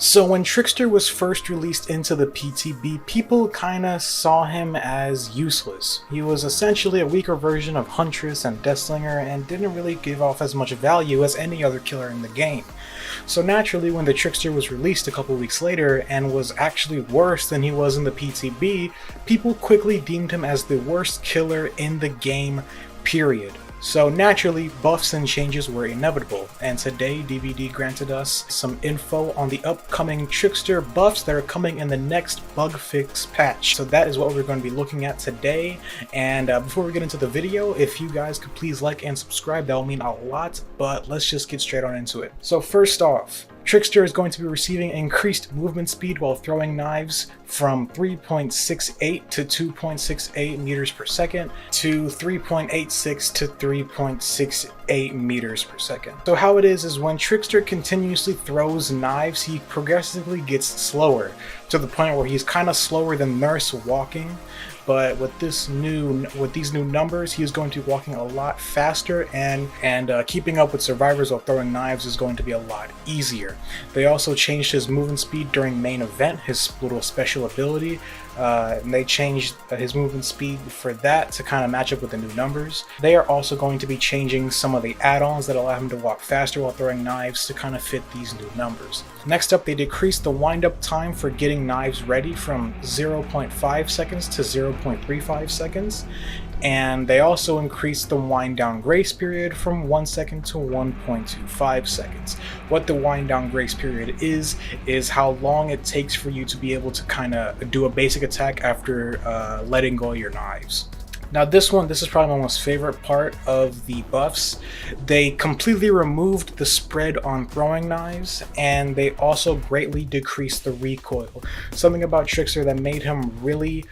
So when Trickster was first released into the PTB, people kinda saw him as useless. He was essentially a weaker version of Huntress and Deathslinger and didn't really give off as much value as any other killer in the game. So naturally, when the Trickster was released a couple weeks later and was actually worse than he was in the PTB, people quickly deemed him as the worst killer in the game, period. So naturally, buffs and changes were inevitable, and today DVD granted us some info on the upcoming Trickster buffs that are coming in the next bug fix patch. So that is what we're going to be looking at today, and before we get into the video, if you guys could please like and subscribe, that will mean a lot, but let's just get straight on into it. So first off, Trickster is going to be receiving increased movement speed while throwing knives from 3.68 to 2.68 meters per second to 3.86 to 3.68 meters per second. So how it is when Trickster continuously throws knives, he progressively gets slower to the point where he's kind of slower than Nurse walking. But with these new numbers, he is going to be walking a lot faster, and keeping up with survivors while throwing knives is going to be a lot easier. They also changed his movement speed during main event, his little special ability, and they changed his movement speed for that to kind of match up with the new numbers. They are also going to be changing some of the add-ons that allow him to walk faster while throwing knives to kind of fit these new numbers. Next up, they decreased the wind-up time for getting knives ready from 0.5 seconds to 0.35 seconds, and they also increased the wind down grace period from 1 second to 1.25 seconds. What the wind down grace period is how long it takes for you to be able to kind of do a basic attack after letting go of your knives. Now this is probably my most favorite part of the buffs. They completely removed the spread on throwing knives, and they also greatly decreased the recoil. Something about Trickster that made him really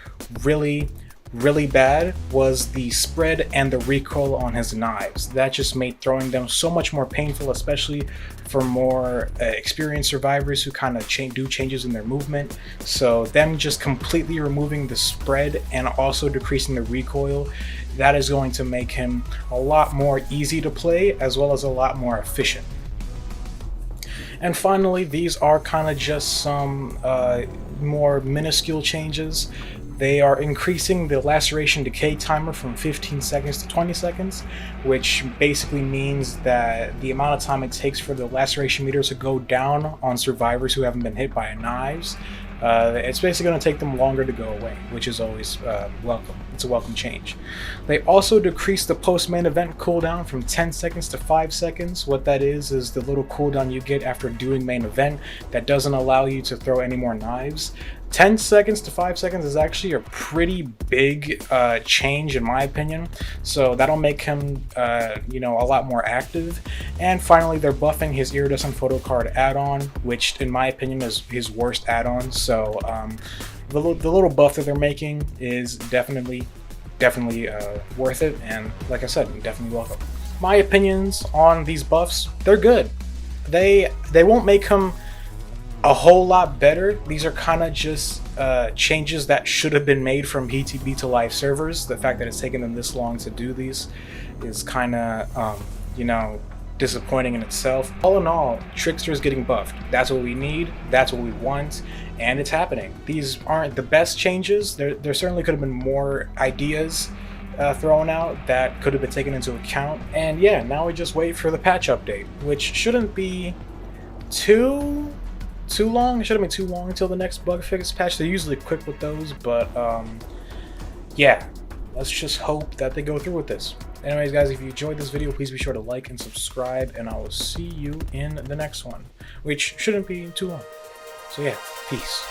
bad was the spread and the recoil on his knives. That just made throwing them so much more painful, especially for more experienced survivors who kind of do changes in their movement. So them just completely removing the spread and also decreasing the recoil, that is going to make him a lot more easy to play as well as a lot more efficient. And finally, these are kind of just some more minuscule changes. They are increasing the laceration decay timer from 15 seconds to 20 seconds, which basically means that the amount of time it takes for the laceration meter to go down on survivors who haven't been hit by knives, it's basically going to take them longer to go away, which is always welcome. It's a welcome change. They also decreased the post-main event cooldown from 10 seconds to 5 seconds. What that is the little cooldown you get after doing main event that doesn't allow you to throw any more knives. 10 seconds to 5 seconds is actually a pretty big change in my opinion, so that'll make him a lot more active. And finally, they're buffing his iridescent photo card add-on, which in my opinion is his worst add-on. So the little buff that they're making is definitely worth it, and like I said, definitely welcome. My opinions on these buffs, they're good. They won't make him a whole lot better. These are kind of just changes that should have been made from PTB to live servers. The fact that it's taken them this long to do these is kind of disappointing in itself. All in all, Trickster is getting buffed. That's what we need, that's what we want, and it's happening. These aren't the best changes. There certainly could have been more ideas thrown out that could have been taken into account. And yeah, now we just wait for the patch update, which shouldn't be too long. It shouldn't be too long until the next bug fix patch. They're usually quick with those, but yeah, let's just hope that they go through with this. Anyways guys, if you enjoyed this video, please be sure to like and subscribe, and I will see you in the next one, which shouldn't be too long. So yeah, peace.